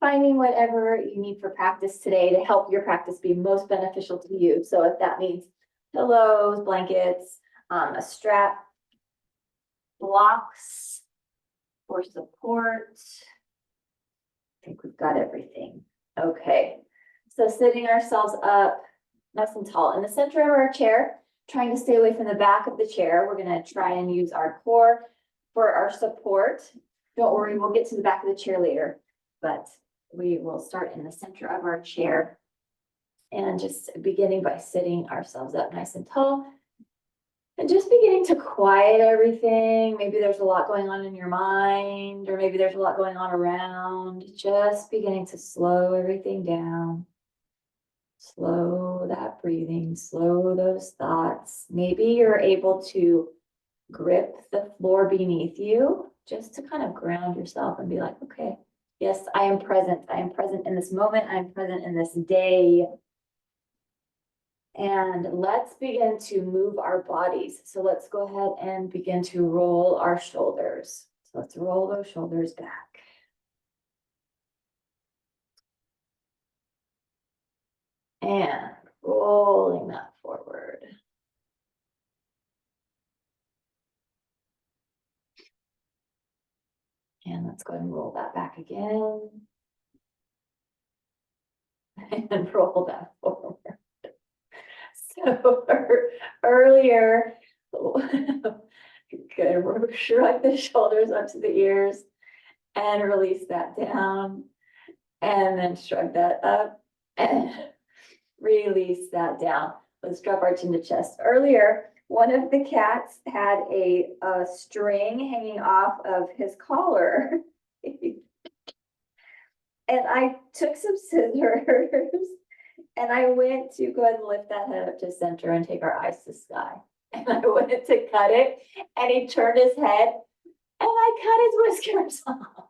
finding whatever you need for practice today to help your practice be most beneficial to you. So if that means pillows, blankets, a strap, blocks for support. I think we've got everything. Okay, so sitting ourselves up nice and tall in the center of our chair, trying to stay away from the back of the chair. We're going to try and use our core for our support. Don't worry, we'll get to the back of the chair later, but we will start in the center of our chair and just beginning by sitting ourselves up nice and tall and just beginning to quiet everything. Maybe there's a lot going on in your mind, or maybe there's a lot going on around. Just beginning to slow everything down. Slow that breathing, slow those thoughts. Maybe you're able to grip the floor beneath you just to kind of ground yourself and be like, okay, yes, I am present. I am present in this moment. I am present in this day. And let's begin to move our bodies. So let's go ahead and begin to roll our shoulders. So let's roll those shoulders back. And rolling that forward. And let's go ahead and roll that back again. And roll that forward. So earlier, good, shrug the shoulders up to the ears and release that down. And then shrug that up and release that down. Let's drop our chin to chest. Earlier, one of the cats had a string hanging off of his collar. And I took some scissors and I went to go ahead and lift that head up to center and take our eyes to sky. And I went to cut it and he turned his head and I cut his whiskers off.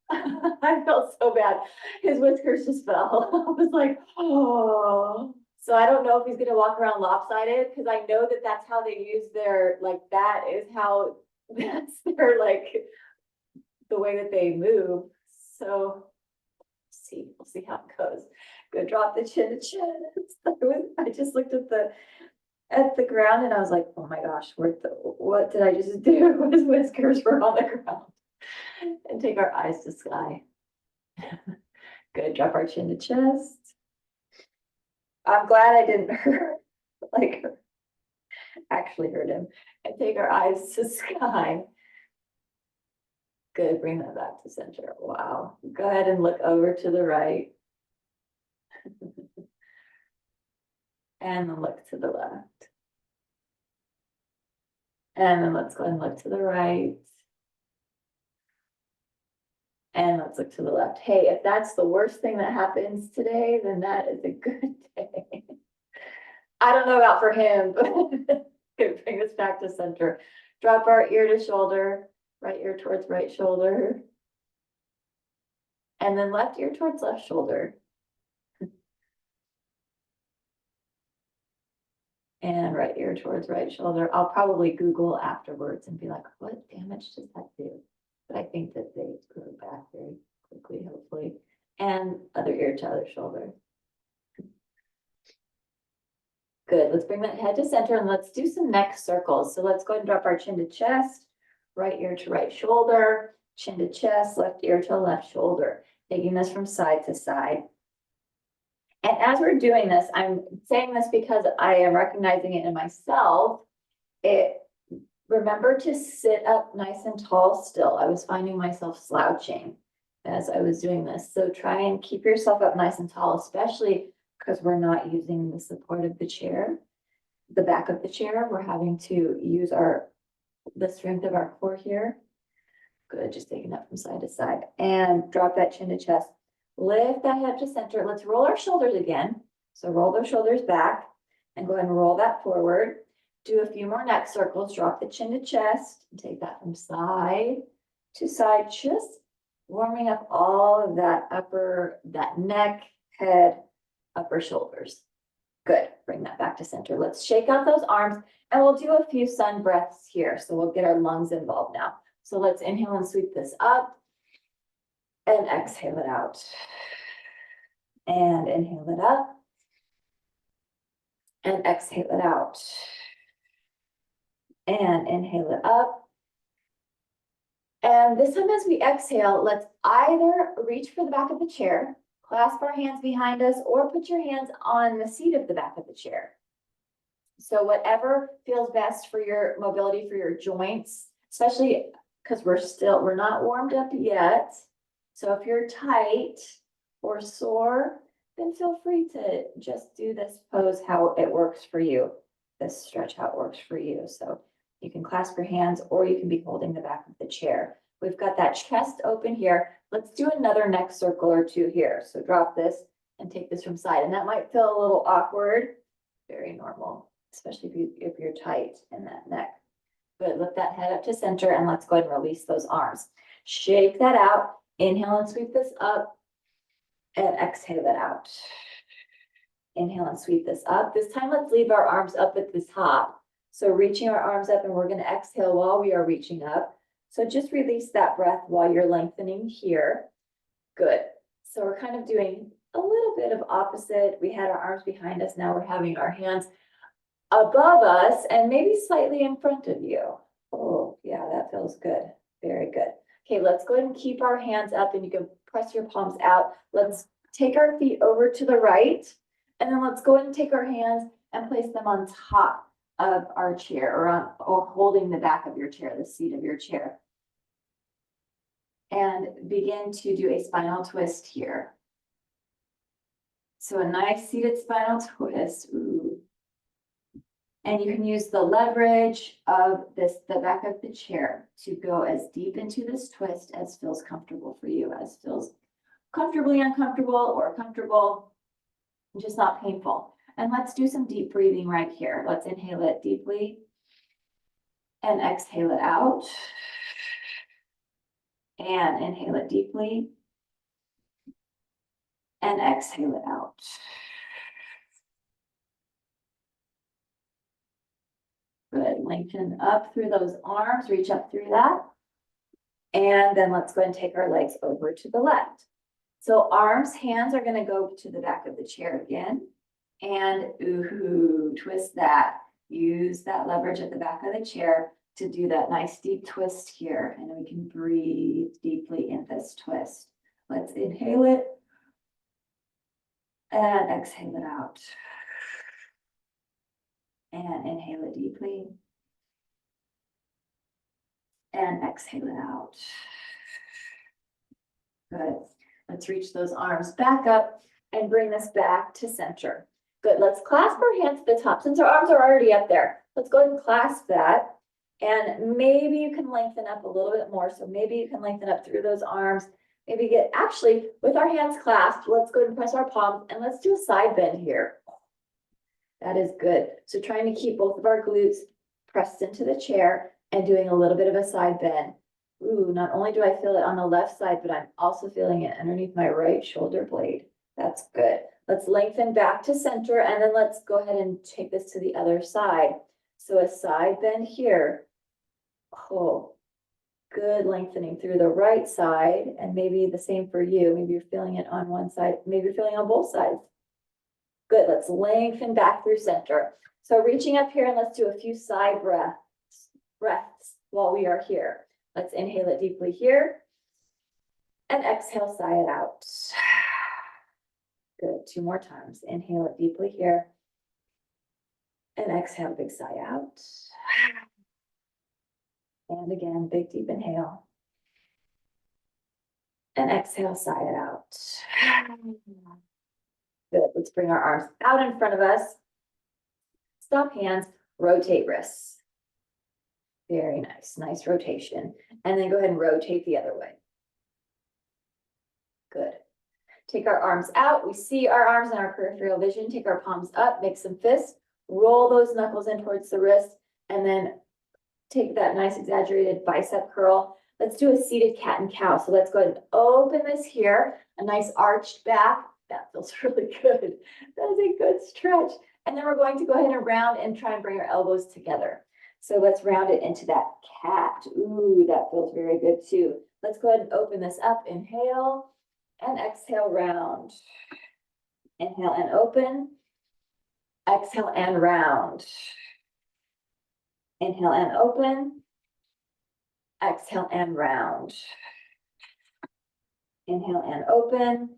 I felt so bad. His whiskers just fell. I was like, oh. So I don't know if he's going to walk around lopsided, because I know that that's how they use their, like, that is how, that's their, like, the way that they move. So we'll see how it goes. Go drop the chin to chest. I just looked at the ground and I was like, oh my gosh, what did I just do? His whiskers were on the ground. And take our eyes to sky. Good, drop our chin to chest. I'm glad I didn't actually hurt him. And take our eyes to sky. Good, bring that back to center. Wow. Go ahead and look over to the right. And then look to the left. And then let's go ahead and look to the right. And let's look to the left. Hey, if that's the worst thing that happens today, then that is a good day. I don't know about for him, but bring us back to center. Drop our ear to shoulder, right ear towards right shoulder. And then left ear towards left shoulder. And right ear towards right shoulder. I'll probably Google afterwards and be like, what damage does that do? But I think that they grow back very quickly, hopefully. And other ear to other shoulder. Good, let's bring that head to center and let's do some neck circles. So let's go ahead and drop our chin to chest, right ear to right shoulder, chin to chest, left ear to left shoulder, taking this from side to side. And as we're doing this, I'm saying this because I am recognizing it in myself. Remember to sit up nice and tall still. I was finding myself slouching as I was doing this. So try and keep yourself up nice and tall, especially because we're not using the support of the chair, the back of the chair. We're having to use the strength of our core here. Good, just taking that from side to side. And drop that chin to chest. Lift that head to center. Let's roll our shoulders again. So roll those shoulders back and go ahead and roll that forward. Do a few more neck circles. Drop the chin to chest. And take that from side to side. Just warming up all of that neck, head, upper shoulders. Good. Bring that back to center. Let's shake out those arms and we'll do a few sun breaths here. So we'll get our lungs involved now. So let's inhale and sweep this up. And exhale it out. And inhale it up. And exhale it out. And inhale it up. And this time as we exhale, let's either reach for the back of the chair, clasp our hands behind us, or put your hands on the seat of the back of the chair. So whatever feels best for your mobility, for your joints, especially because we're not warmed up yet. So if you're tight or sore, then feel free to just do this pose how it works for you. This stretch how it works for you. So you can clasp your hands or you can be holding the back of the chair. We've got that chest open here. Let's do another neck circle or two here. So drop this and take this from side. And that might feel a little awkward. Very normal, especially if you're tight in that neck. Good, lift that head up to center and let's go ahead and release those arms. Shake that out. Inhale and sweep this up. And exhale it out. Inhale and sweep this up. This time, let's leave our arms up at the top. So reaching our arms up, and we're going to exhale while we are reaching up. So just release that breath while you're lengthening here. Good. So we're kind of doing a little bit of opposite. We had our arms behind us. Now we're having our hands above us and maybe slightly in front of you. Oh, yeah, that feels good. Very good. Okay, let's go ahead and keep our hands up and you can press your palms out. Let's take our feet over to the right. And then let's go ahead and take our hands and place them on top of our chair or holding the back of your chair, the seat of your chair. And begin to do a spinal twist here. So a nice seated spinal twist. Ooh. And you can use the leverage of the back of the chair to go as deep into this twist as feels comfortable for you, as feels comfortably uncomfortable or comfortable, just not painful. And let's do some deep breathing right here. Let's inhale it deeply and exhale it out. And inhale it deeply and exhale it out. Good, lengthen up through those arms, reach up through that. And then let's go and take our legs over to the left. So arms, hands are gonna go to the back of the chair again. And ooh, twist that. Use that leverage at the back of the chair to do that nice deep twist here. And we can breathe deeply in this twist. Let's inhale it. And exhale it out. And inhale it deeply. And exhale it out. Good. Let's reach those arms back up and bring this back to center. Good. Let's clasp our hands to the top. Since our arms are already up there, let's go ahead and clasp that. And maybe you can lengthen up a little bit more. So maybe you can lengthen up through those arms. Maybe actually, with our hands clasped, let's go ahead and press our palms and let's do a side bend here. That is good. So trying to keep both of our glutes pressed into the chair and doing a little bit of a side bend. Ooh, not only do I feel it on the left side, but I'm also feeling it underneath my right shoulder blade. That's good. Let's lengthen back to center and then let's go ahead and take this to the other side. So a side bend here. Oh, good lengthening through the right side and maybe the same for you. Maybe you're feeling it on one side, maybe you're feeling it on both sides. Good, let's lengthen back through center. So reaching up here and let's do a few side breaths while we are here. Let's inhale it deeply here and exhale, sigh it out. Good, 2 more times. Inhale it deeply here and exhale, big sigh out. And again, big deep inhale and exhale, sigh it out. Good, let's bring our arms out in front of us. Stop hands, rotate wrists. Very nice, nice rotation. And then go ahead and rotate the other way. Good. Take our arms out. We see our arms in our peripheral vision. Take our palms up, make some fists. Roll those knuckles in towards the wrist. And then take that nice exaggerated bicep curl. Let's do a seated cat and cow. So let's go ahead and open this here. A nice arched back. That feels really good. That is a good stretch. And then we're going to go ahead and round and try and bring our elbows together. So let's round it into that cat. Ooh, that feels very good too. Let's go ahead and open this up. Inhale and exhale, round. Inhale and open. Exhale and round. Inhale and open. Exhale and round. Inhale and open.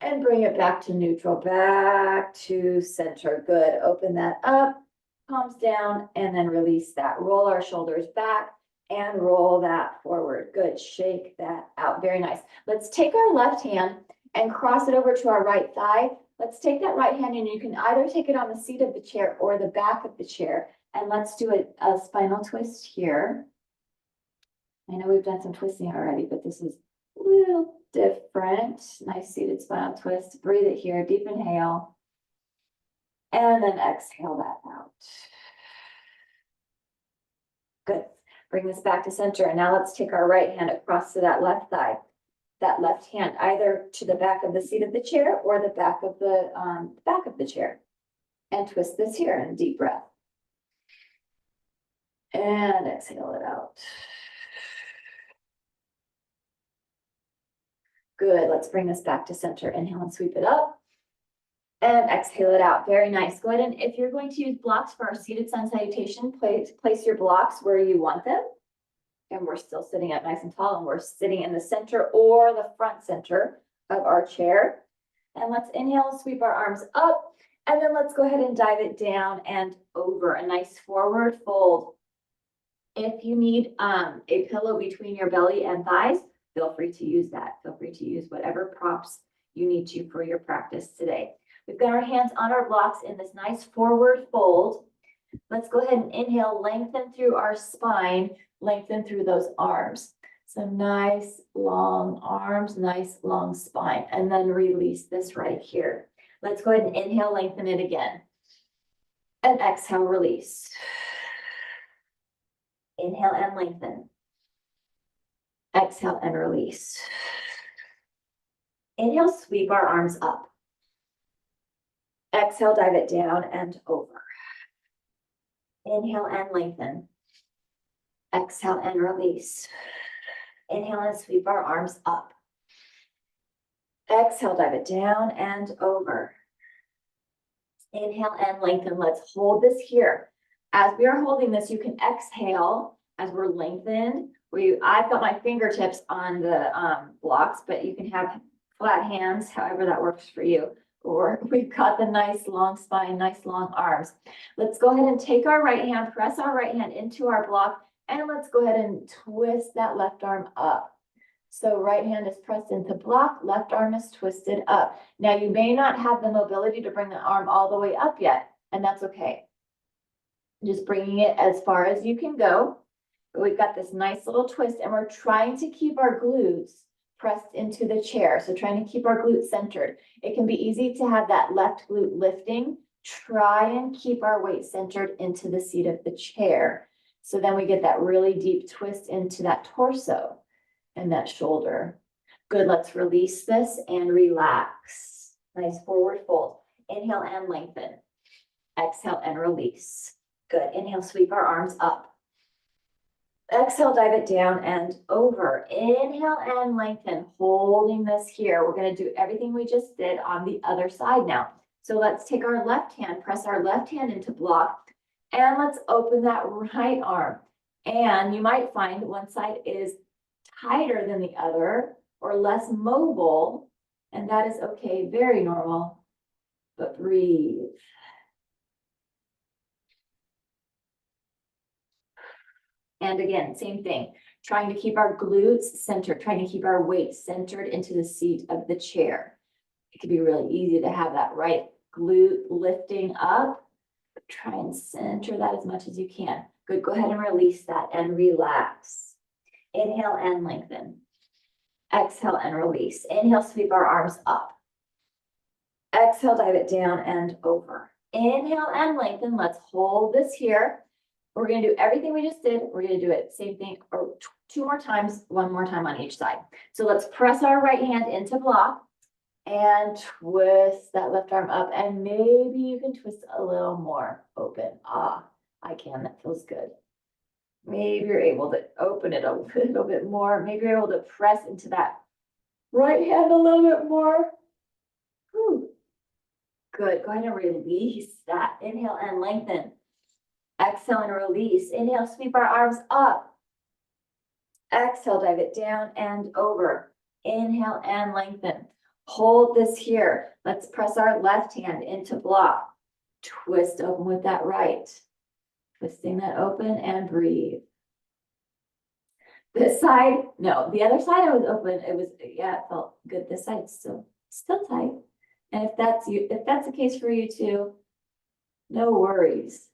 And bring it back to neutral, back to center. Good. Open that up, palms down, and then release that. Roll our shoulders back and roll that forward. Good. Shake that out. Very nice. Let's take our left hand and cross it over to our right thigh. Let's take that right hand and you can either take it on the seat of the chair or the back of the chair. And let's do a spinal twist here. I know we've done some twisting already, but this is a little different. Nice seated spinal twist. Breathe it here. Deep inhale. And then exhale that out. Good. Bring this back to center. And now let's take our right hand across to that left thigh. That left hand either to the back of the seat of the chair or the back of the chair. And twist this here in a deep breath. And exhale it out. Good. Let's bring this back to center. Inhale and sweep it up. And exhale it out. Very nice. Go ahead and if you're going to use blocks for our seated sun salutation, place your blocks where you want them. And we're still sitting up nice and tall, and we're sitting in the center or the front center of our chair. And let's inhale, sweep our arms up, and then let's go ahead and dive it down and over. A nice forward fold. If you need a pillow between your belly and thighs, feel free to use that. Feel free to use whatever props you need to for your practice today. We've got our hands on our blocks in this nice forward fold. Let's go ahead and inhale, lengthen through our spine, lengthen through those arms. So nice long arms, nice long spine, and then release this right here. Let's go ahead and inhale, lengthen it again. And exhale, release. Inhale and lengthen. Exhale and release. Inhale, sweep our arms up. Exhale, dive it down and over. Inhale and lengthen. Exhale and release. Inhale and sweep our arms up. Exhale, dive it down and over. Inhale and lengthen. Let's hold this here. As we are holding this, you can exhale as we're lengthened. I've got my fingertips on the blocks, but you can have flat hands, however that works for you. Or we've got the nice long spine, nice long arms. Let's go ahead and take our right hand, press our right hand into our block, and let's go ahead and twist that left arm up. So right hand is pressed into block, left arm is twisted up. Now you may not have the mobility to bring the arm all the way up yet, and that's okay. Just bringing it as far as you can go. But we've got this nice little twist, and we're trying to keep our glutes pressed into the chair. So trying to keep our glutes centered. It can be easy to have that left glute lifting. Try and keep our weight centered into the seat of the chair. So then we get that really deep twist into that torso and that shoulder. Good, let's release this and relax. Nice forward fold. Inhale and lengthen. Exhale and release. Good, inhale, sweep our arms up. Exhale, dive it down and over. Inhale and lengthen, holding this here. We're going to do everything we just did on the other side now. So let's take our left hand, press our left hand into block, and let's open that right arm. And you might find one side is tighter than the other or less mobile, and that is okay, very normal, but breathe. And again, same thing, trying to keep our glutes centered, trying to keep our weight centered into the seat of the chair. It can be really easy to have that right glute lifting up. Try and center that as much as you can. Good, go ahead and release that and relax. Inhale and lengthen. Exhale and release. Inhale, sweep our arms up. Exhale, dive it down and over. Inhale and lengthen. Let's hold this here. We're going to do everything we just did. We're going to do it same thing or two more times, one more time on each side. So let's press our right hand into block and twist that left arm up, and maybe you can twist a little more open. I I can, that feels good. Maybe you're able to open it a little bit more. Maybe you're able to press into that right hand a little bit more. Whew. Good, go ahead and release that. Inhale and lengthen. Exhale and release. Inhale, sweep our arms up. Exhale, dive it down and over. Inhale and lengthen. Hold this here. Let's press our left hand into block. Twist open with that right. Twisting that open and breathe. This side, no, the other side I was open. It was, yeah, it felt good. This side's still tight. And if that's the case for you too, no worries.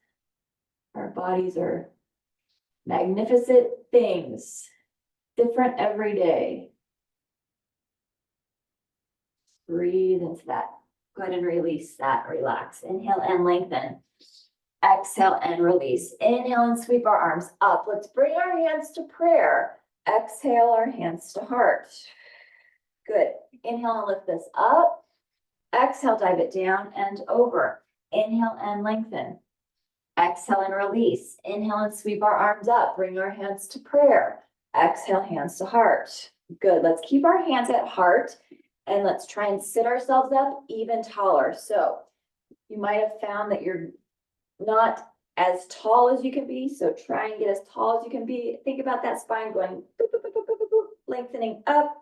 Our bodies are magnificent things, different every day. Breathe into that. Go ahead and release that. Relax. Inhale and lengthen. Exhale and release. Inhale and sweep our arms up. Let's bring our hands to prayer. Exhale our hands to heart. Good. Inhale and lift this up. Exhale, dive it down and over. Inhale and lengthen. Exhale and release. Inhale and sweep our arms up. Bring our hands to prayer. Exhale, hands to heart. Good. Let's keep our hands at heart and let's try and sit ourselves up even taller. So you might have found that you're not as tall as you can be. So try and get as tall as you can be. Think about that spine going boop, boop, boop, boop, boop, boop, lengthening up.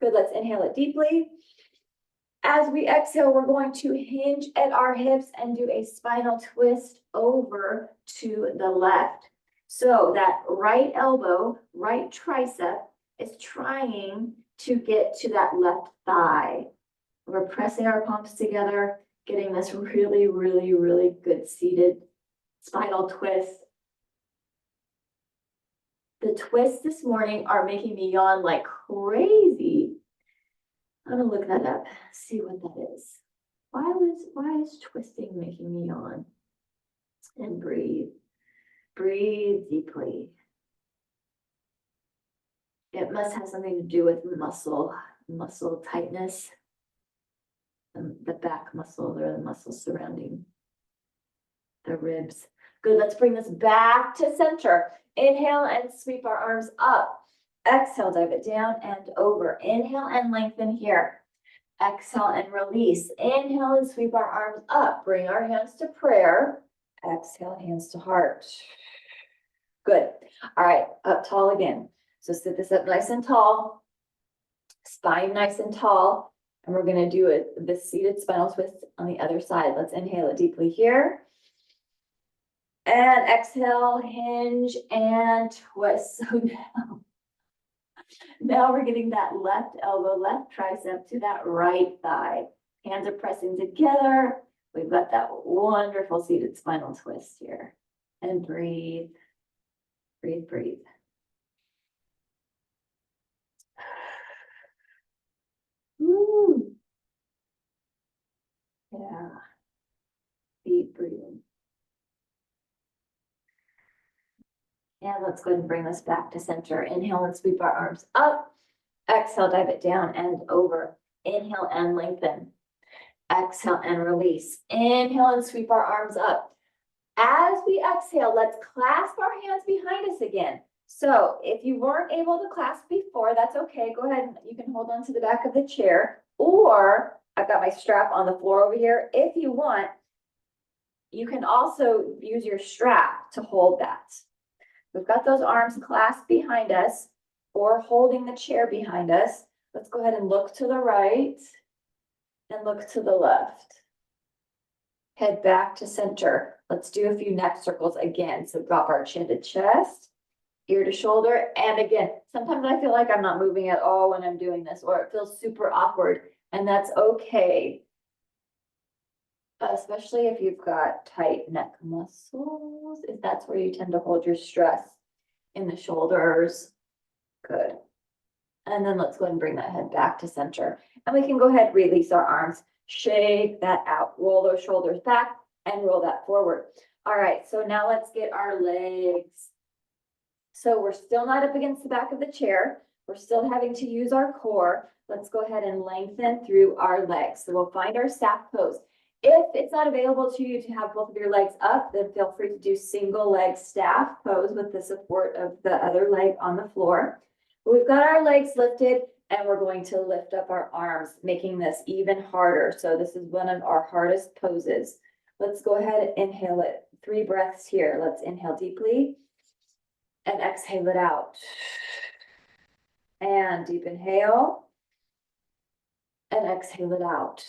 Good. Let's inhale it deeply. As we exhale, we're going to hinge at our hips and do a spinal twist over to the left. So that right elbow, right tricep is trying to get to that left thigh. We're pressing our palms together, getting this really, really, really good seated spinal twist. The twists this morning are making me yawn like crazy. I'm gonna look that up, see what that is. Why is twisting making me yawn? And breathe. Breathe deeply. It must have something to do with muscle tightness. The back muscles or the muscles surrounding the ribs. Good, let's bring this back to center. Inhale and sweep our arms up. Exhale, dive it down and over. Inhale and lengthen here. Exhale and release. Inhale and sweep our arms up. Bring our hands to prayer. Exhale, hands to heart. Good. All right, up tall again. So sit this up nice and tall. Spine nice and tall. And we're going to do this seated spinal twist on the other side. Let's inhale it deeply here. And exhale, hinge and twist. So now we're getting that left elbow, left tricep to that right thigh. Hands are pressing together. We've got that wonderful seated spinal twist here. And breathe, breathe, breathe. Woo. Yeah. Deep breathing. And let's go ahead and bring this back to center. Inhale and sweep our arms up. Exhale, dive it down and over. Inhale and lengthen. Exhale and release. Inhale and sweep our arms up. As we exhale, let's clasp our hands behind us again. So if you weren't able to clasp before, that's okay. Go ahead and you can hold on to the back of the chair, or I've got my strap on the floor over here. If you want, you can also use your strap to hold that. We've got those arms clasped behind us or holding the chair behind us. Let's go ahead and look to the right and look to the left. Head back to center. Let's do a few neck circles again. So drop our chin to chest, ear to shoulder. And again, sometimes I feel like I'm not moving at all when I'm doing this, or it feels super awkward, and that's okay. Especially if you've got tight neck muscles, if that's where you tend to hold your stress in the shoulders. Good. And then let's go ahead and bring that head back to center. And we can go ahead and release our arms, shake that out, roll those shoulders back and roll that forward. All right, so now let's get our legs. So we're still not up against the back of the chair. We're still having to use our core. Let's go ahead and lengthen through our legs. So we'll find our staff pose. If it's not available to you to have both of your legs up, then feel free to do single leg staff pose with the support of the other leg on the floor. We've got our legs lifted and we're going to lift up our arms, making this even harder. So this is one of our hardest poses. Let's go ahead and inhale it. 3 breaths here. Let's inhale deeply and exhale it out. And deep inhale and exhale it out.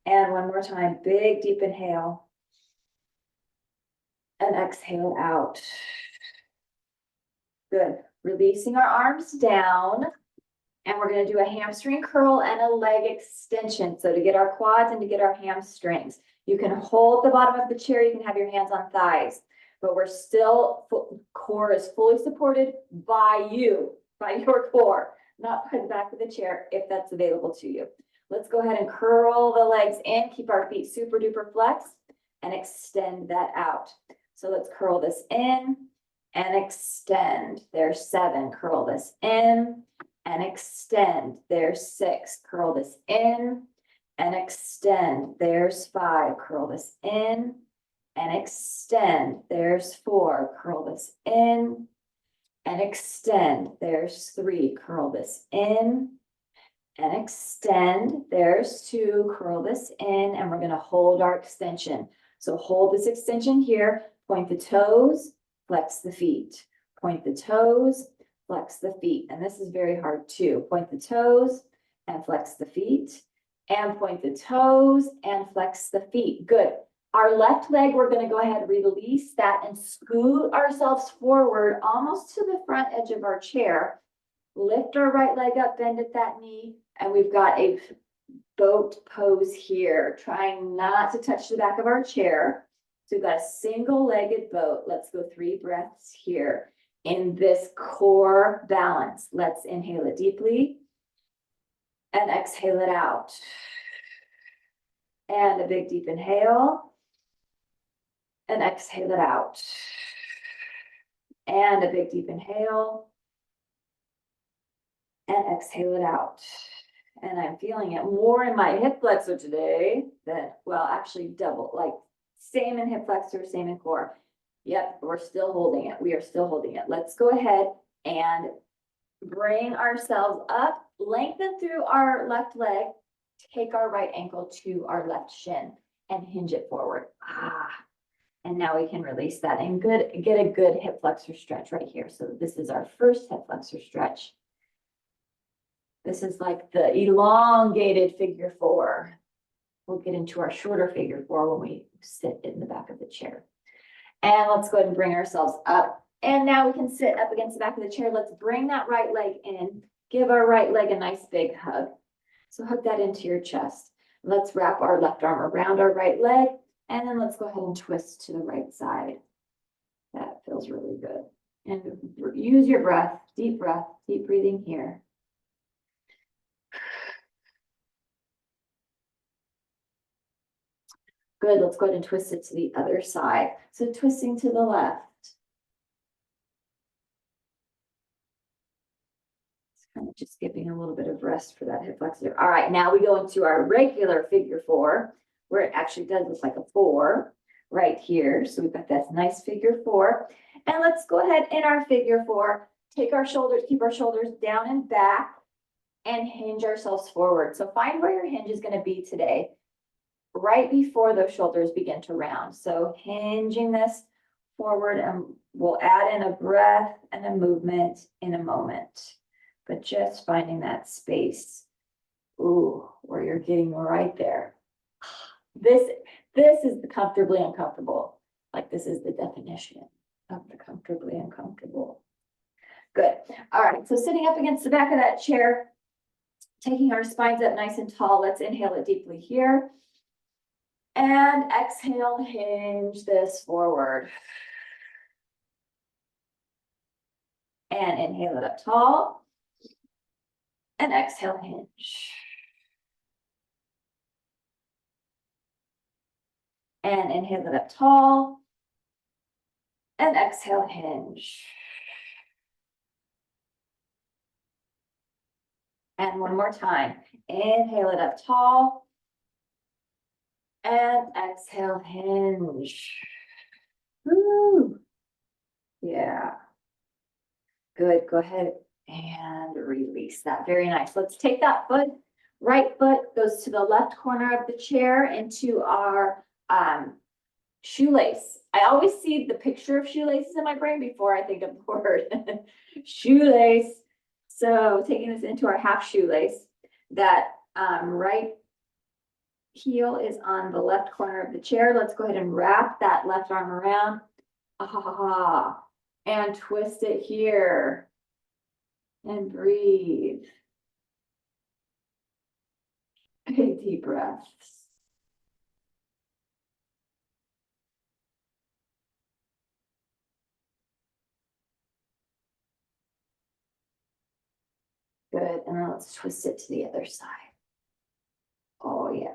And one more time, big deep inhale and exhale out. Good. Releasing our arms down. And we're going to do a hamstring curl and a leg extension. So to get our quads and to get our hamstrings, you can hold the bottom of the chair. You can have your hands on thighs, but we're still, core is fully supported by you, by your core, not by the back of the chair if that's available to you. Let's go ahead and curl the legs in, keep our feet super duper flexed and extend that out. So let's curl this in and extend. There's 7, curl this in and extend. There's 6, curl this in and extend. There's 5, curl this in and extend. There's 4, curl this in and extend. There's 3, curl this in and extend. There's 2, curl this in, and we're going to hold our extension. So hold this extension here, point the toes, flex the feet, point the toes, flex the feet. And this is very hard too. Point the toes and flex the feet, and point the toes and flex the feet. Good. Our left leg, we're going to go ahead and release that and scoot ourselves forward almost to the front edge of our chair. Lift our right leg up, bend at that knee, and we've got a boat pose here, trying not to touch the back of our chair. So we've got a single-legged boat. Let's go 3 breaths here in this core balance. Let's inhale it deeply and exhale it out. And a big deep inhale and exhale it out. And a big deep inhale and exhale it out. And I'm feeling it more in my hip flexor today than, well, actually double, like same in hip flexor, same in core. Yep, we're still holding it. We are still holding it. Let's go ahead and bring ourselves up, lengthen through our left leg, take our right ankle to our left shin and hinge it forward. And now we can release that and get a good hip flexor stretch right here. So this is our first hip flexor stretch. This is like the elongated figure 4. We'll get into our shorter figure 4 when we sit in the back of the chair. And let's go ahead and bring ourselves up. And now we can sit up against the back of the chair. Let's bring that right leg in. Give our right leg a nice big hug. So hug that into your chest. Let's wrap our left arm around our right leg. And then let's go ahead and twist to the right side. That feels really good. And use your breath, deep breathing here. Good, let's go ahead and twist it to the other side. So twisting to the left. It's kind of just giving a little bit of rest for that hip flexor. All right, now we go into our regular figure 4, where it actually does look like a 4 right here. So we've got this nice figure 4. And let's go ahead in our figure 4, take our shoulders, keep our shoulders down and back, and hinge ourselves forward. So find where your hinge is going to be today, right before those shoulders begin to round. So hinging this forward, and we'll add in a breath and a movement in a moment, but just finding that space, where you're getting right there. This is the comfortably uncomfortable. Like this is the definition of the comfortably uncomfortable. Good. All right, so sitting up against the back of that chair, taking our spines up nice and tall. Let's inhale it deeply here. And exhale, hinge this forward. And inhale it up tall. And exhale, hinge. And inhale it up tall. And exhale, hinge. And one more time. Inhale it up tall. And exhale, hinge. Woo. Yeah. Good, go ahead and release that. Very nice. Let's take that foot. Right foot goes to the left corner of the chair into our shoelace. I always see the picture of shoelaces in my brain before I think of the word shoelace. So taking this into our half shoelace, that right heel is on the left corner of the chair. Let's go ahead and wrap that left arm around. And twist it here. And breathe. Take deep breaths. Good, and then let's twist it to the other side. Oh yeah.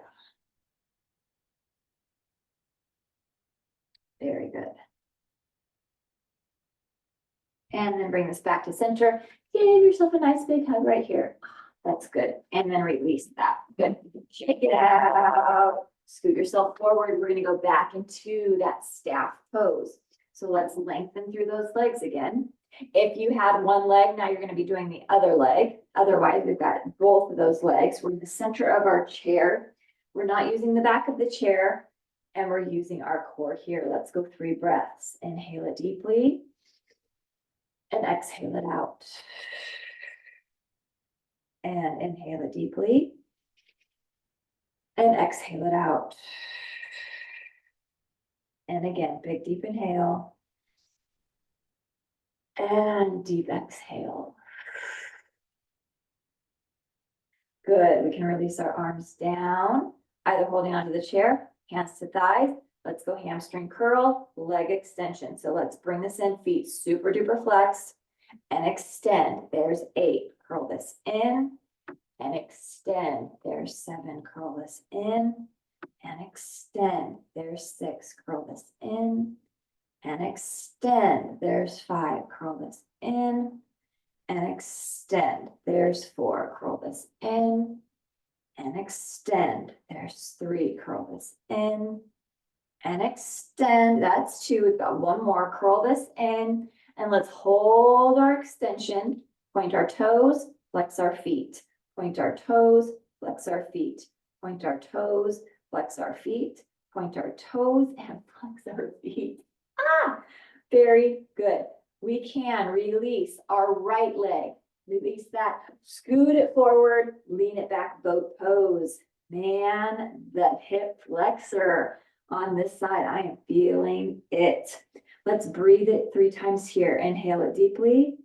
Very good. And then bring this back to center. Give yourself a nice big hug right here. That's good. And then release that. Good. Shake it out. Scoot yourself forward. We're going to go back into that staff pose. So let's lengthen through those legs again. If you had one leg, now you're going to be doing the other leg. Otherwise, we've got both of those legs. We're in the center of our chair. We're not using the back of the chair, and we're using our core here. Let's go 3 breaths. Inhale it deeply. And exhale it out. And inhale it deeply. And exhale it out. And again, big deep inhale. And deep exhale. Good. We can release our arms down, either holding onto the chair, hands to thighs. Let's go hamstring curl, leg extension. So let's bring this in, feet super duper flexed and extend. There's 8. Curl this in and extend. There's 7. Curl this in and extend. There's 6. Curl this in and extend. There's 5. Curl this in and extend. There's 4. Curl this in and extend. There's 3. Curl this in and extend. That's 2. We've got 1 more. Curl this in and let's hold our extension. Point our toes, flex our feet. Point our toes, flex our feet. Point our toes, flex our feet. Point our toes and flex our feet. Very good. We can release our right leg. Release that. Scoot it forward. Lean it back. Boat pose. Man, the hip flexor on this side. I am feeling it. Let's breathe it 3 times here. Inhale it deeply.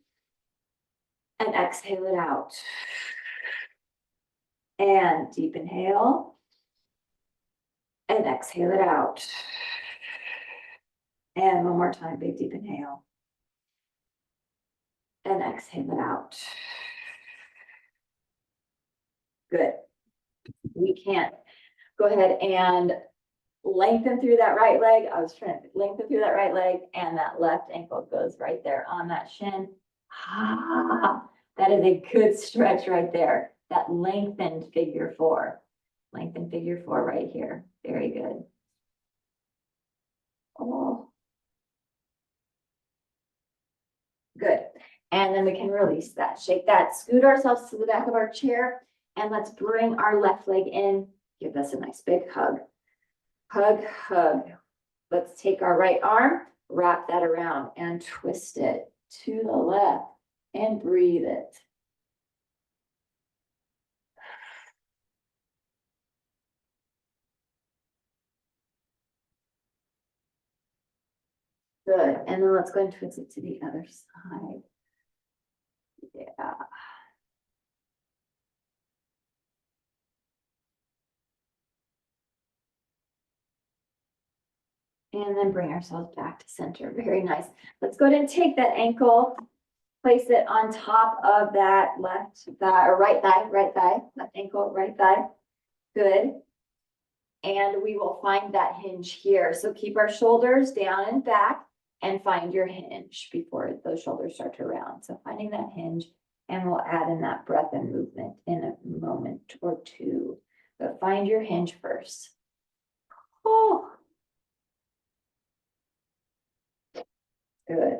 And exhale it out. And deep inhale. And exhale it out. And one more time, big deep inhale. And exhale it out. Good. We can go ahead and lengthen through that right leg. I was trying to lengthen through that right leg, and that left ankle goes right there on that shin. That is a good stretch right there. That lengthened figure 4. Lengthened figure 4 right here. Very good. Oh. Good. And then we can release that. Shake that. Scoot ourselves to the back of our chair. And let's bring our left leg in. Give us a nice big hug. Hug, hug. Let's take our right arm, wrap that around and twist it to the left and breathe it. Good. And then let's go and twist it to the other side. Yeah. And then bring ourselves back to center. Very nice. Let's go ahead and take that ankle, place it on top of that left thigh or right thigh, left ankle, right thigh. Good. And we will find that hinge here. So keep our shoulders down and back and find your hinge before those shoulders start to round. So finding that hinge, and we'll add in that breath and movement in a moment or two. But find your hinge first. Oh. Good.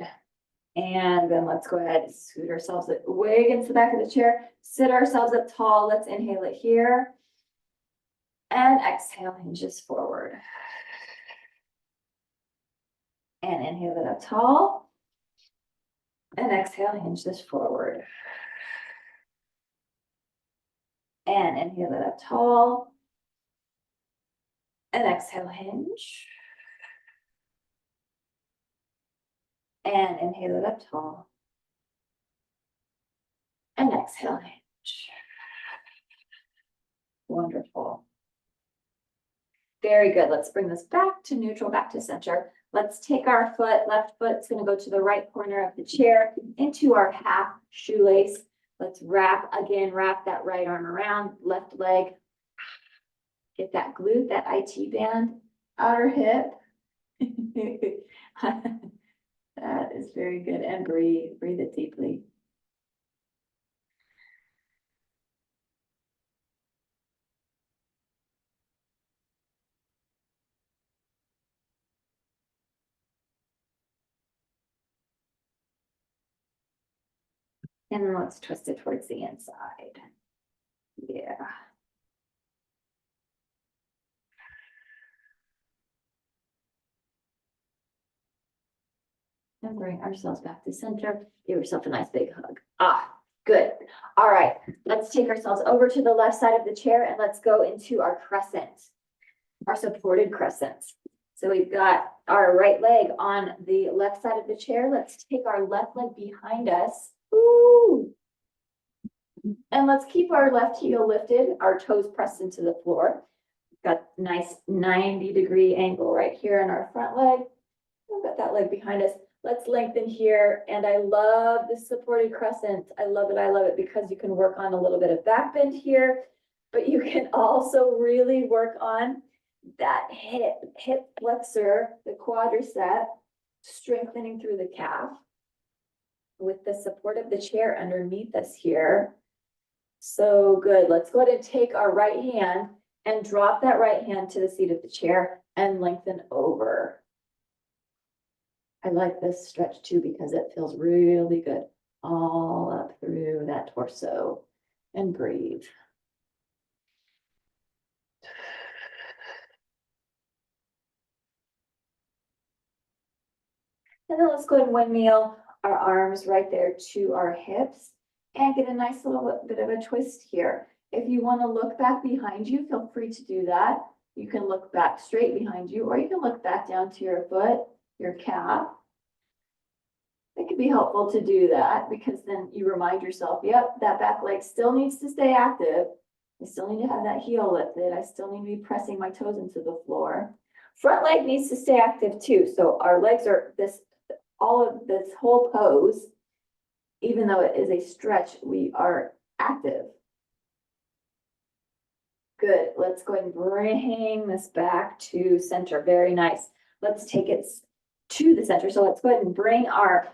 And then let's go ahead and scoot ourselves way against the back of the chair. Sit ourselves up tall. Let's inhale it here. And exhale, hinges forward. And inhale it up tall. And exhale, hinge this forward. And inhale it up tall. And exhale, hinge. And inhale it up tall. And exhale, hinge. Wonderful. Very good. Let's bring this back to neutral, back to center. Let's take our left foot's going to go to the right corner of the chair into our half shoelace. Let's wrap that right arm around, left leg. Get that glute, that IT band, outer hip. That is very good. And breathe it deeply. And then let's twist it towards the inside. Yeah. And bring ourselves back to center. Give yourself a nice big hug. Ah, good. All right, let's take ourselves over to the left side of the chair and let's go into our crescent, our supported crescents. So we've got our right leg on the left side of the chair. Let's take our left leg behind us. Ooh. And let's keep our left heel lifted, our toes pressed into the floor. Got nice 90-degree angle right here in our front leg. We've got that leg behind us. Let's lengthen here. And I love the supported crescent. I love it because you can work on a little bit of back bend here, but you can also really work on that hip flexor, the quadricep, strengthening through the calf with the support of the chair underneath us here. So good. Let's go ahead and take our right hand and drop that right hand to the seat of the chair and lengthen over. I like this stretch too because it feels really good all up through that torso. And breathe. And then let's go ahead and windmill our arms right there to our hips and get a nice little bit of a twist here. If you want to look back behind you, feel free to do that. You can look back straight behind you, or you can look back down to your foot, your calf. It could be helpful to do that because then you remind yourself, yep, that back leg still needs to stay active. I still need to have that heel lifted. I still need to be pressing my toes into the floor. Front leg needs to stay active too. So our legs are all of this whole pose, even though it is a stretch, we are active. Good. Let's go ahead and bring this back to center. Very nice. Let's take it to the center. So let's go ahead and bring our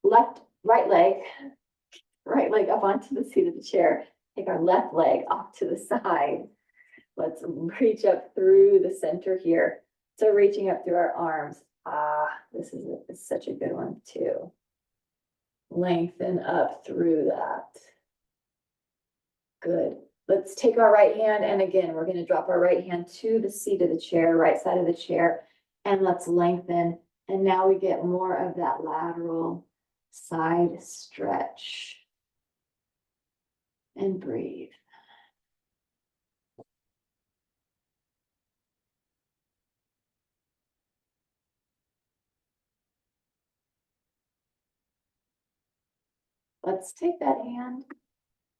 right leg up onto the seat of the chair. Take our left leg off to the side. Let's reach up through the center here. So reaching up through our arms. This is such a good one too. Lengthen up through that. Good. Let's take our right hand, and again, we're going to drop our right hand to the seat of the chair, right side of the chair, and let's lengthen. And now we get more of that lateral side stretch. And breathe. Let's take that hand,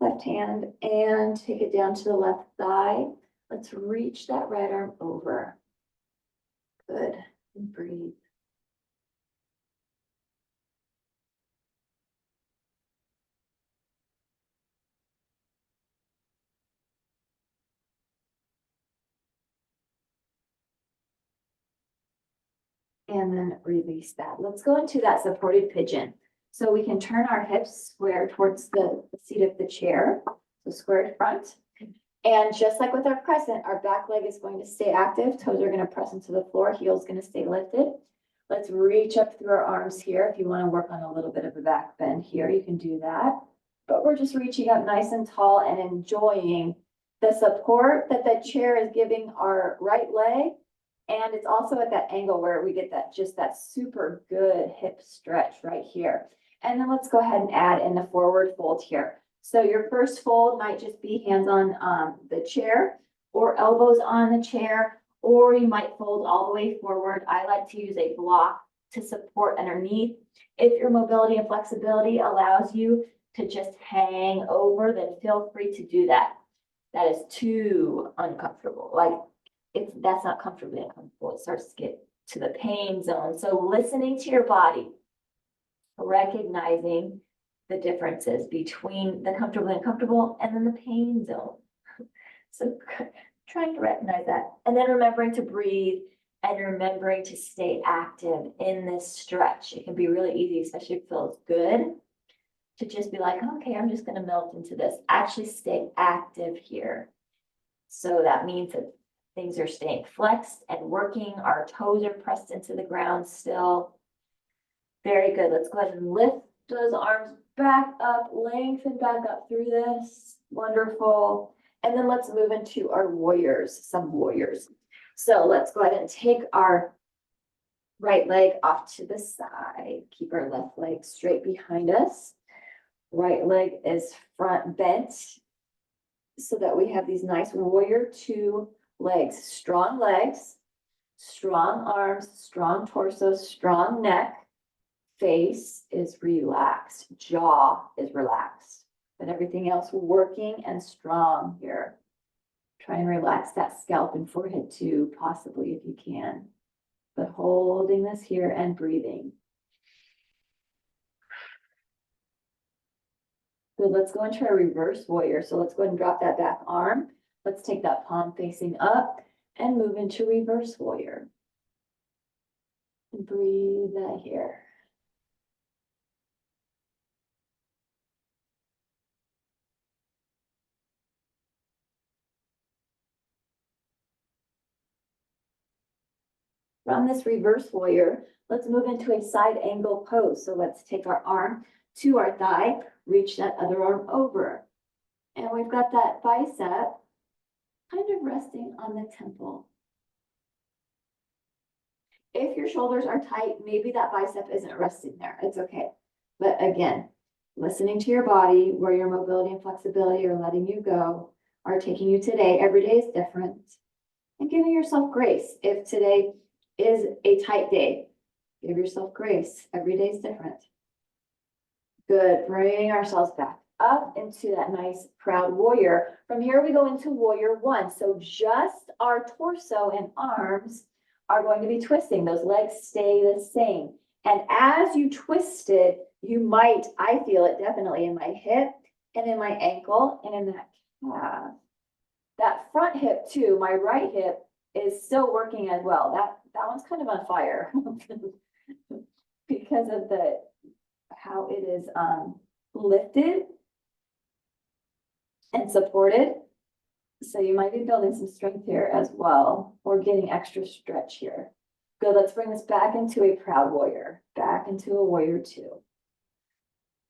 left hand, and take it down to the left thigh. Let's reach that right arm over. Good. And breathe. And then release that. Let's go into that supported pigeon. So we can turn our hips square towards the seat of the chair. So squared front. And just like with our crescent, our back leg is going to stay active. Toes are going to press into the floor. Heels going to stay lifted. Let's reach up through our arms here. If you want to work on a little bit of a back bend here, you can do that. But we're just reaching up nice and tall and enjoying the support that the chair is giving our right leg. And it's also at that angle where we get that just that super good hip stretch right here. And then let's go ahead and add in the forward fold here. So your first fold might just be hands on the chair or elbows on the chair, or you might fold all the way forward. I like to use a block to support underneath. If your mobility and flexibility allows you to just hang over, then feel free to do that. That is too uncomfortable. Like that's not comfortably uncomfortable. It starts to get to the pain zone. So listening to your body, recognizing the differences between the comfortable and uncomfortable and then the pain zone. So trying to recognize that. And then remembering to breathe and remembering to stay active in this stretch. It can be really easy, especially if it feels good, to just be like, okay, I'm just going to melt into this. Actually stay active here. So that means that things are staying flexed and working. Our toes are pressed into the ground still. Very good. Let's go ahead and lift those arms back up, lengthen back up through this. Wonderful. And then let's move into our warriors, some warriors. So let's go ahead and take our right leg off to the side. Keep our left leg straight behind us. Right leg is front bent so that we have these nice warrior two legs, strong arms, strong torso, strong neck. Face is relaxed, jaw is relaxed, but everything else working and strong here. Try and relax that scalp and forehead too, possibly if you can, but holding this here and breathing. Good, let's go into our reverse warrior. So let's go ahead and drop that back arm. Let's take that palm facing up and move into reverse warrior. And breathe that here. From this reverse warrior, let's move into a side angle pose. So let's take our arm to our thigh, reach that other arm over. And we've got that bicep kind of resting on the temple. If your shoulders are tight, maybe that bicep isn't resting there. It's okay. But again, listening to your body, where your mobility and flexibility are letting you go, are taking you today. Every day is different. And giving yourself grace. If today is a tight day, give yourself grace. Every day is different. Good. Bring ourselves back up into that nice proud warrior. From here, we go into warrior one. So just our torso and arms are going to be twisting. Those legs stay the same. And as you twist it, you might, I feel it definitely in my hip and in my ankle and in that calf. That front hip too, my right hip is still working as well. That one's kind of on fire because of how it is lifted and supported. So you might be building some strength here as well, or getting extra stretch here. Good, let's bring this back into a proud warrior, back into a warrior two.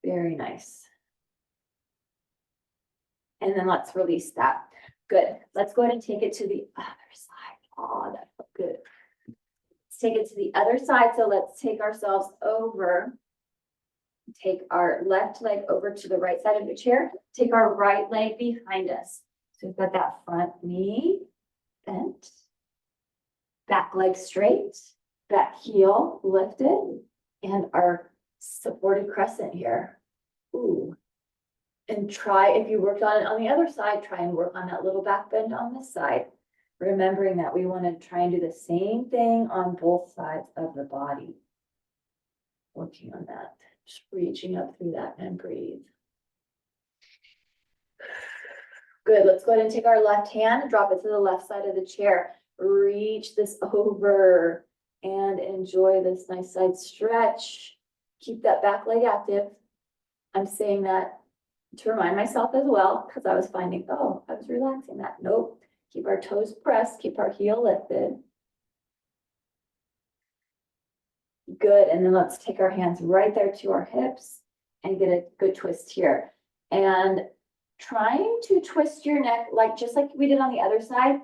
Very nice. And then let's release that. Good, let's go ahead and take it to the other side. Oh, that felt good. Let's take it to the other side. So let's take ourselves over. Take our left leg over to the right side of the chair. Take our right leg behind us. So we've got that front knee bent, back leg straight, back heel lifted, and our supported crescent here. Ooh. And try, if you worked on it on the other side, try and work on that little back bend on this side. Remembering that we want to try and do the same thing on both sides of the body. Working on that, just reaching up through that and breathe. Good, let's go ahead and take our left hand, drop it to the left side of the chair. Reach this over and enjoy this nice side stretch. Keep that back leg active. I'm saying that to remind myself as well, because I was finding, oh, I was relaxing that. Nope. Keep our toes pressed, keep our heel lifted. Good, and then let's take our hands right there to our hips and get a good twist here. And trying to twist your neck, like just like we did on the other side.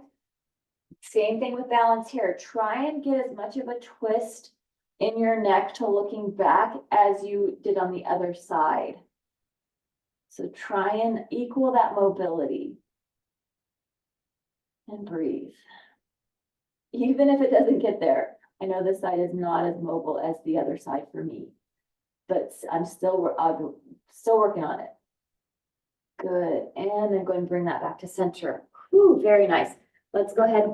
Same thing with balance here. Try and get as much of a twist in your neck to looking back as you did on the other side. So try and equal that mobility. And breathe. Even if it doesn't get there. I know this side is not as mobile as the other side for me, but I'm still working on it. Good, and then go and bring that back to center. Whew, very nice. Let's go ahead,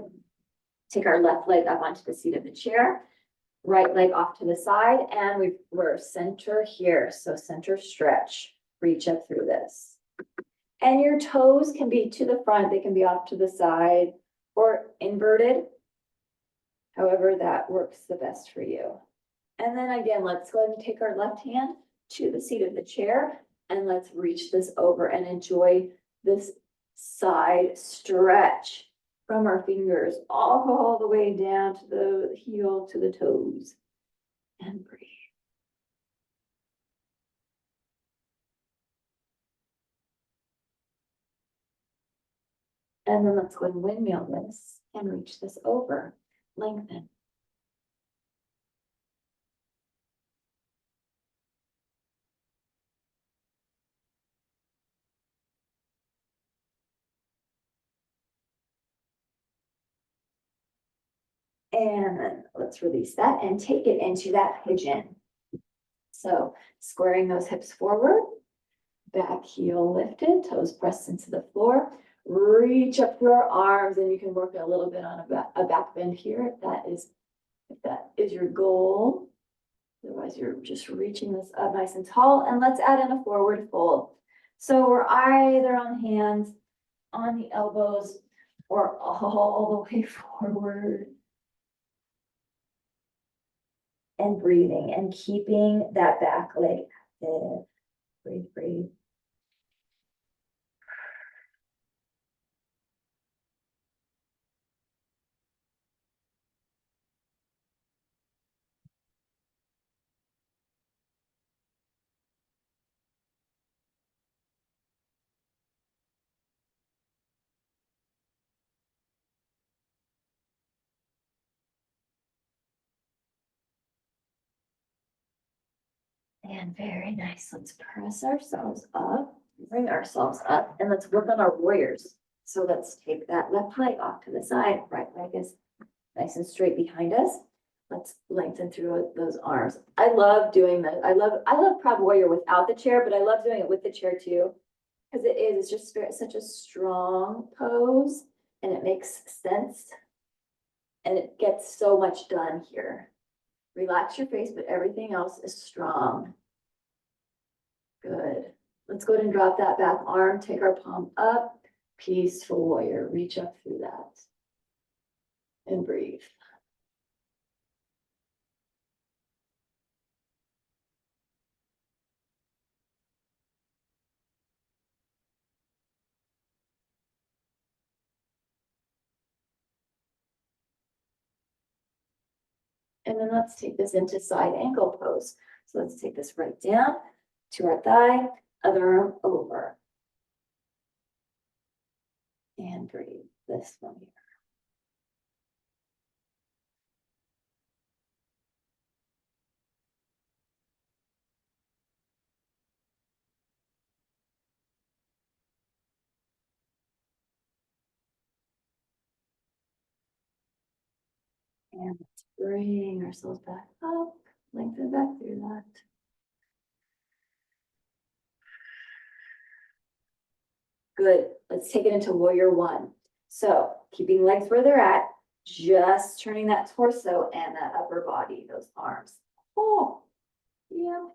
take our left leg up onto the seat of the chair, right leg off to the side, and we're center here. So center stretch, reach up through this. And your toes can be to the front, they can be off to the side or inverted. However, that works the best for you. And then again, let's go ahead and take our left hand to the seat of the chair and let's reach this over and enjoy this side stretch from our fingers all the way down to the heel to the toes. And breathe. And then let's go ahead and windmill this and reach this over. Lengthen. And then let's release that and take it into that pigeon. So squaring those hips forward, back heel lifted, toes pressed into the floor. Reach up through our arms, and you can work a little bit on a back bend here if that is your goal. Otherwise, you're just reaching this up nice and tall. And let's add in a forward fold. So we're either on hands, on the elbows, or all the way forward. And breathing and keeping that back leg active. Breathe, breathe. And very nice. Let's press ourselves up, bring ourselves up, and let's work on our warriors. So let's take that left leg off to the side. Right leg is nice and straight behind us. Let's lengthen through those arms. I love doing that. I love Proud Warrior without the chair, but I love doing it with the chair too. Because it's just such a strong pose and it makes sense. And it gets so much done here. Relax your face, but everything else is strong. Good. Let's go ahead and drop that back arm, take our palm up, peaceful warrior, reach up through that. And breathe. And then let's take this into side ankle pose. So let's take this right down to our thigh, other arm over. And breathe this one here. And let's bring ourselves back up, lengthen back through that. Good. Let's take it into warrior one. So keeping legs where they're at, just turning that torso and that upper body, those arms. Oh, yeah.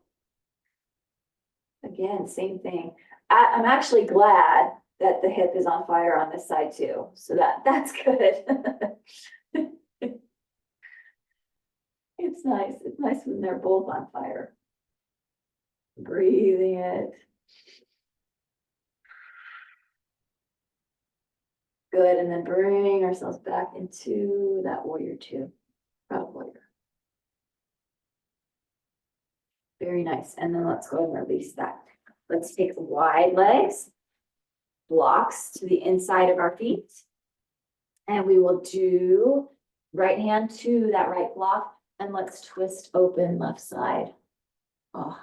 Again, same thing. I'm actually glad that the hip is on fire on this side too. So that's good. It's nice. It's nice when they're both on fire. Breathing it. Good, and then bring ourselves back into that warrior two, proud warrior. Very nice, and then let's go and release that. Let's take wide legs, blocks to the inside of our feet. And we will do right hand to that right block, and let's twist open left side. Oh,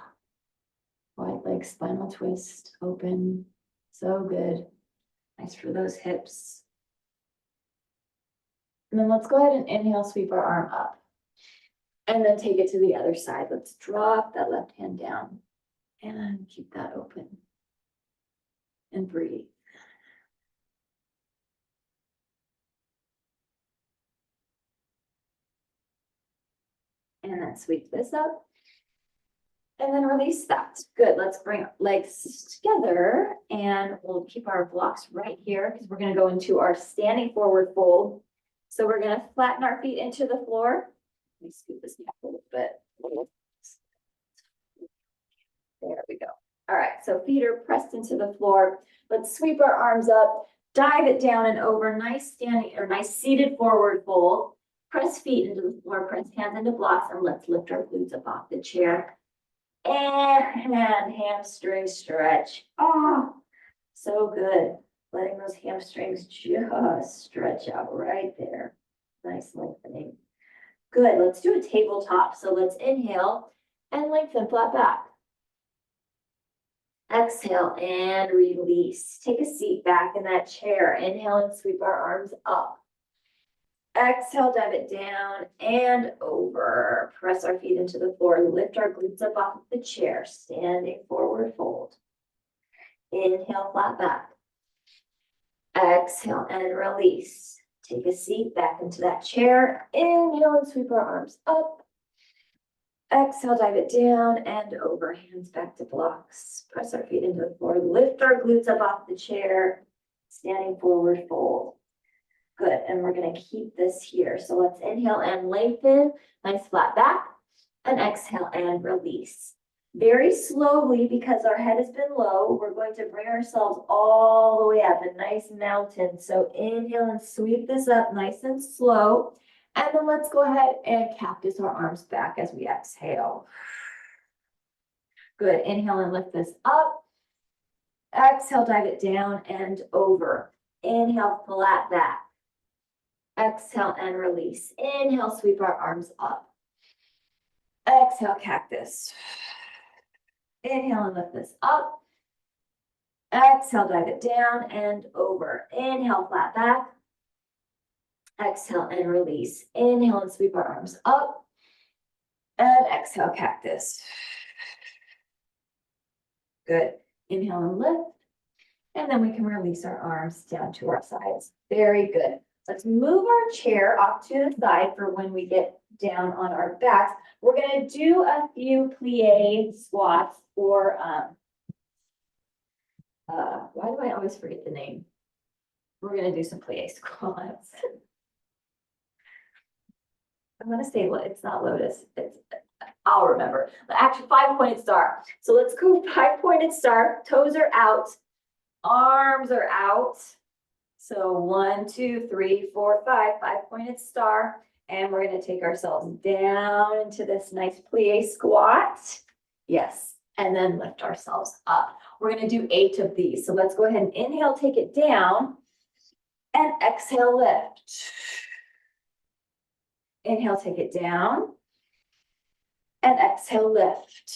wide leg, spinal twist, open, so good. Nice for those hips. And then let's go ahead and inhale, sweep our arm up. And then take it to the other side. Let's drop that left hand down and keep that open. And breathe. And then sweep this up. And then release that. Good. Let's bring legs together and we'll keep our blocks right here because we're going to go into our standing forward fold. So we're going to flatten our feet into the floor. Let me scoot this back a little bit. There we go. All right. So feet are pressed into the floor. Let's sweep our arms up, dive it down and over. Nice standing or nice seated forward fold. Press feet into the floor, press hands into blocks, and let's lift our glutes up off the chair. And hamstring stretch. Oh, so good. Letting those hamstrings just stretch out right there. Nice lengthening. Good. Let's do a tabletop. So let's inhale and lengthen flat back. Exhale and release. Take a seat back in that chair. Inhale and sweep our arms up. Exhale, dive it down and over. Press our feet into the floor. Lift our glutes up off of the chair. Standing forward fold. Inhale, flat back. Exhale and release. Take a seat back into that chair. Inhale and sweep our arms up. Exhale, dive it down and over. Hands back to blocks. Press our feet into the floor. Lift our glutes up off the chair. Standing forward fold. Good, and we're gonna keep this here. So let's inhale and lengthen, nice flat back, and exhale and release. Very slowly, because our head has been low, we're going to bring ourselves all the way up, a nice mountain. So inhale and sweep this up nice and slow. And then let's go ahead and cactus our arms back as we exhale. Good, inhale and lift this up. Exhale, dive it down and over. Inhale, flat back. Exhale and release. Inhale, sweep our arms up. Exhale, cactus. Inhale and lift this up. Exhale, dive it down and over. Inhale, flat back. Exhale and release. Inhale and sweep our arms up. And exhale, cactus. Good. Inhale and lift. And then we can release our arms down to our sides. Very good. Let's move our chair off to the side for when we get down on our backs. We're going to do a few plie squats or, why do I always forget the name? We're going to do some plie squats. I'm going to say, it's not lotus. I'll remember. Actually, 5-pointed star. So let's go 5-pointed star. Toes are out. Arms are out. So 1, 2, 3, 4, 5, 5-pointed star. And we're going to take ourselves down into this nice plie squat. Yes. And then lift ourselves up. We're going to do 8 of these. So let's go ahead and inhale, take it down. And exhale, lift. Inhale, take it down. And exhale, lift.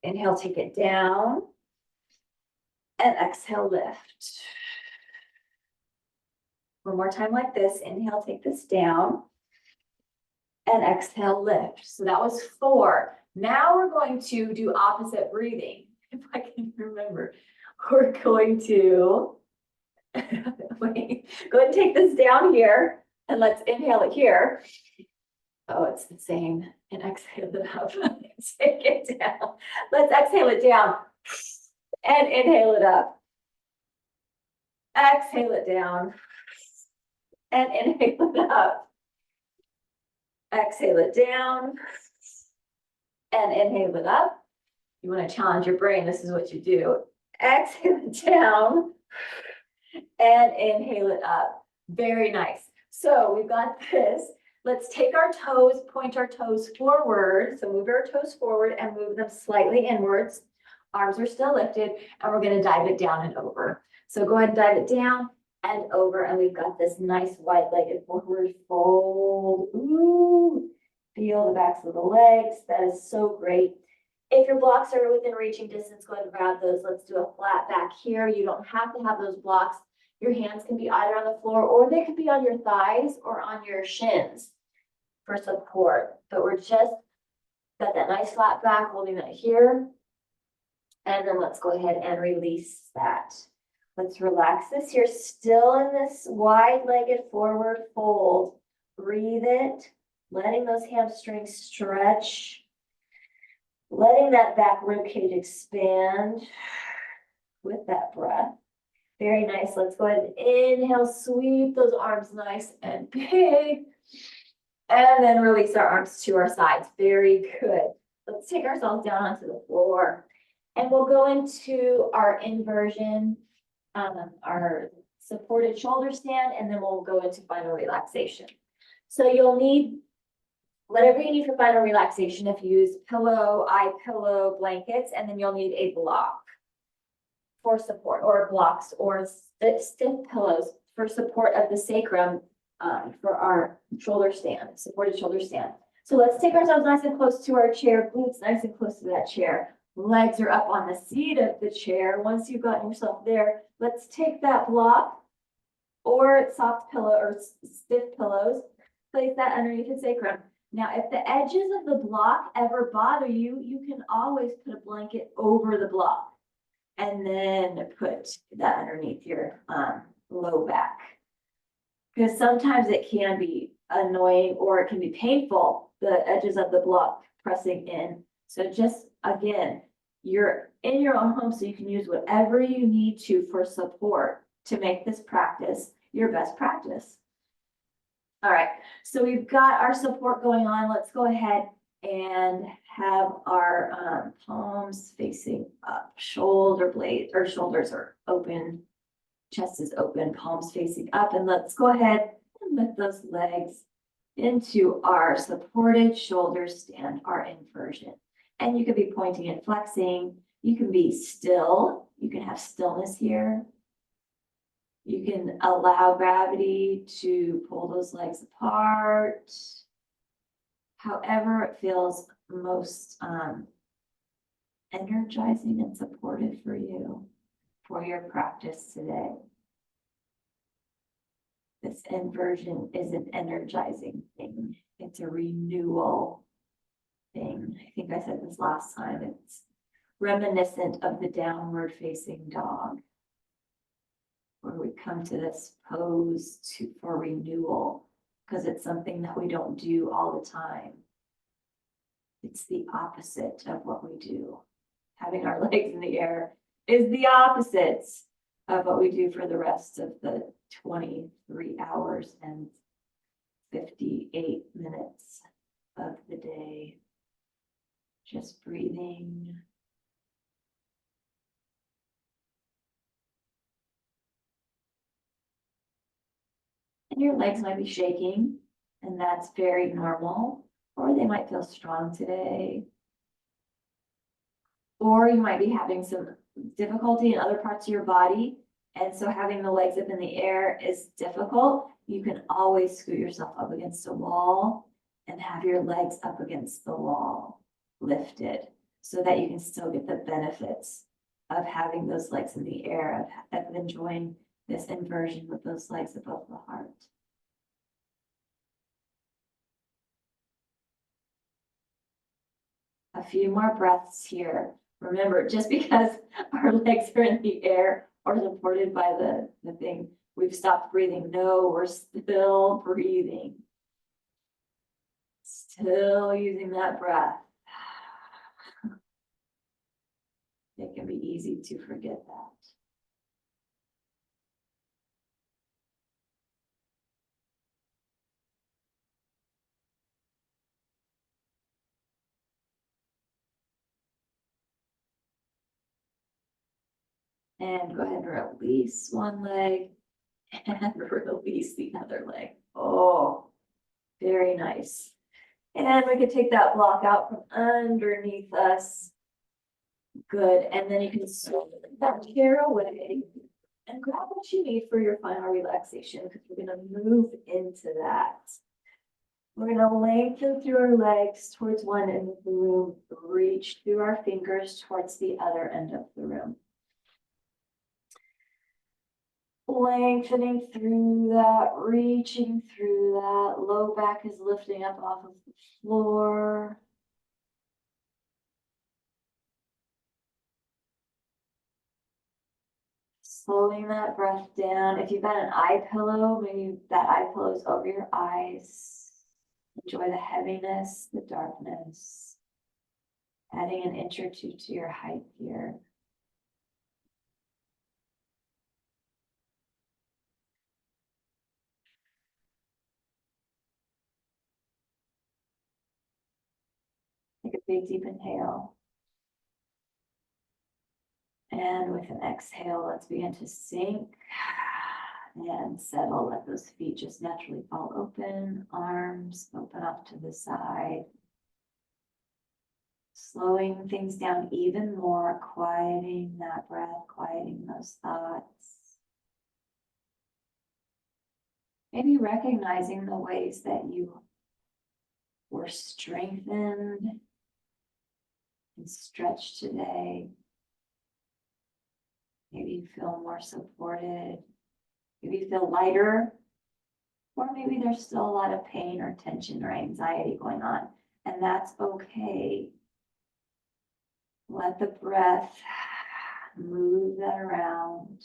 Inhale, take it down. And exhale, lift. One more time like this. Inhale, take this down. And exhale, lift. So that was 4. Now we're going to do opposite breathing. If I can remember, we're going to wait, go ahead and take this down here. And let's inhale it here. Oh, it's the same. And exhale it up. Take it down. Let's exhale it down. And inhale it up. Exhale it down. And inhale it up. Exhale it down. And inhale it up. You want to challenge your brain. This is what you do. Exhale it down. and inhale it up. Very nice. So we've got this. Let's take our toes, point our toes forward. So move our toes forward and move them slightly inwards. Arms are still lifted, and we're gonna dive it down and over. So go ahead and dive it down and over, and we've got this nice wide-legged forward fold. Ooh, feel the backs of the legs. That is so great. If your blocks are within reaching distance, go ahead and grab those. Let's do a flat back here. You don't have to have those blocks. Your hands can be either on the floor, or they could be on your thighs or on your shins for support. But we're just got that nice flat back, holding that here. And then let's go ahead and release that. Let's relax this here, still in this wide-legged forward fold. Breathe it, letting those hamstrings stretch, letting that back rib cage expand with that breath. Very nice. Let's go ahead and inhale, sweep those arms nice and big. And then release our arms to our sides. Very good. Let's take ourselves down onto the floor. And we'll go into our inversion, our supported shoulder stand, and then we'll go into final relaxation. So you'll need whatever you need for final relaxation. If you use pillow, eye pillow, blankets, and then you'll need a block for support, or blocks, or stiff pillows for support of the sacrum, for our shoulder stand, supported shoulder stand. So let's take ourselves nice and close to our chair, glutes nice and close to that chair. Legs are up on the seat of the chair. Once you've gotten yourself there, let's take that block or soft pillow or stiff pillows, place that underneath the sacrum. Now, if the edges of the block ever bother you, you can always put a blanket over the block and then put that underneath your low back. Because sometimes it can be annoying or it can be painful, the edges of the block pressing in. So just, again, you're in your own home, so you can use whatever you need to for support to make this practice your best practice. All right, so we've got our support going on. Let's go ahead and have our palms facing up, shoulder blades or shoulders are open, chest is open, palms facing up, and let's go ahead and lift those legs into our supported shoulder stand, our inversion. And you could be pointing and flexing. You can be still. You can have stillness here. You can allow gravity to pull those legs apart. However it feels most energizing and supportive for you for your practice today. This inversion is an energizing thing. It's a renewal thing. I think I said this last time. It's reminiscent of the downward facing dog, where we come to this pose for renewal, because it's something that we don't do all the time. It's the opposite of what we do. Having our legs in the air is the opposite of what we do for the rest of the 23 hours and 58 minutes of the day. Just breathing. And your legs might be shaking, and that's very normal, or they might feel strong today. Or you might be having some difficulty in other parts of your body, and so having the legs up in the air is difficult. You can always scoot yourself up against a wall and have your legs up against the wall, lifted, so that you can still get the benefits of having those legs in the air, of enjoying this inversion with those legs above the heart. A few more breaths here. Remember, just because our legs are in the air or supported by the thing, we've stopped breathing. No, we're still breathing. Still using that breath. It can be easy to forget that. And go ahead and release one leg and release the other leg. Oh, very nice. And we can take that block out from underneath us. Good, and then you can swing that chair away and grab what you need for your final relaxation, because we're gonna move into that. We're gonna lengthen through our legs towards one end of the room, reach through our fingers towards the other end of the room. Lengthening through that, reaching through that, low back is lifting up off of the floor. Slowing that breath down. If you've got an eye pillow, maybe that eye pillow is over your eyes. Enjoy the heaviness, the darkness. Adding an inch or two to your height here. Take a big deep inhale. And with an exhale, let's begin to sink and settle. Let those feet just naturally fall open. Arms open up to the side. Slowing things down even more, quieting that breath, quieting those thoughts. Maybe recognizing the ways that you were strengthened and stretched today. Maybe you feel more supported. Maybe you feel lighter. Or maybe there's still a lot of pain or tension or anxiety going on. And that's okay. Let the breath move that around.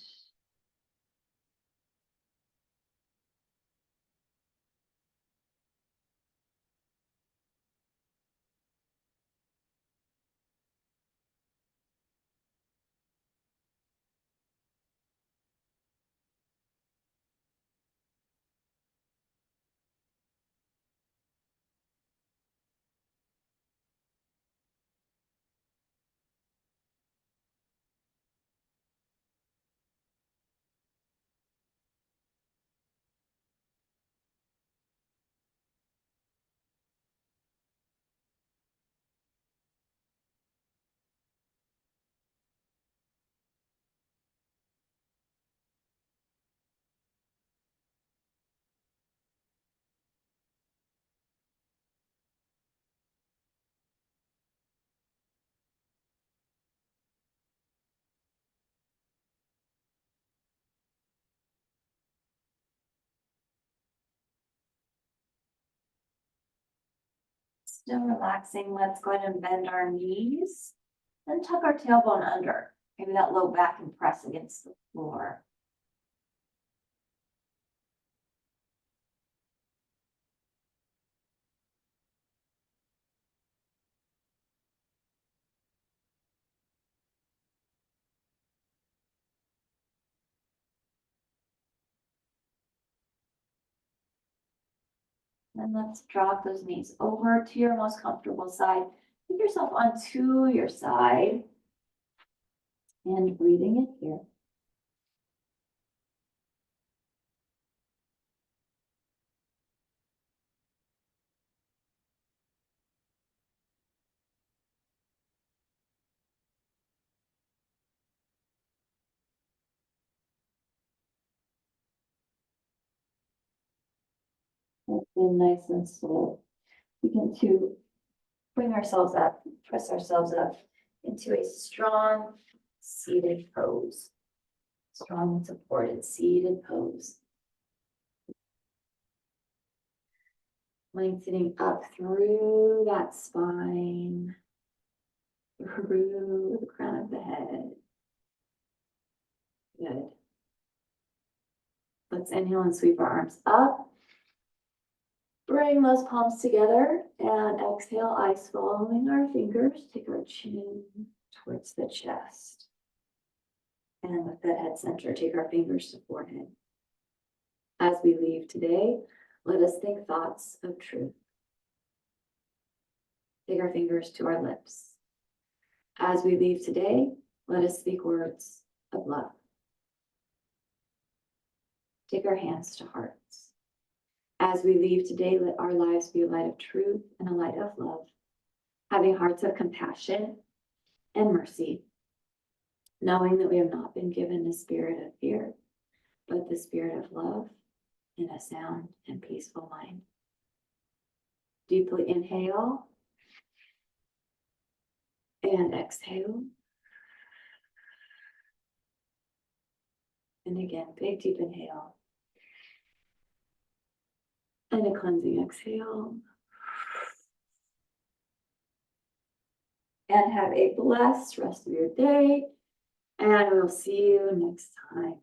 Still relaxing, let's go ahead and bend our knees and tuck our tailbone under. Maybe that low back and press against the floor. And let's drop those knees over to your most comfortable side. Take yourself onto your side and breathing in here. It's been nice and slow. Begin to bring ourselves up, press ourselves up into a strong seated pose. Strong and supported seated pose. Lengthening up through that spine, through the crown of the head. Good. Let's inhale and sweep our arms up. Bring those palms together and exhale, eyes following our fingers. Take our chin towards the chest. And with that head center, take our fingers to forehead. As we leave today, let us think thoughts of truth. Take our fingers to our lips. As we leave today, let us speak words of love. Take our hands to hearts. As we leave today, let our lives be a light of truth and a light of love, having hearts of compassion and mercy, knowing that we have not been given the spirit of fear, but the spirit of love and a sound and peaceful mind. Deeply inhale and exhale. And again, big deep inhale. And a cleansing exhale. And have a blessed rest of your day. And we'll see you next time.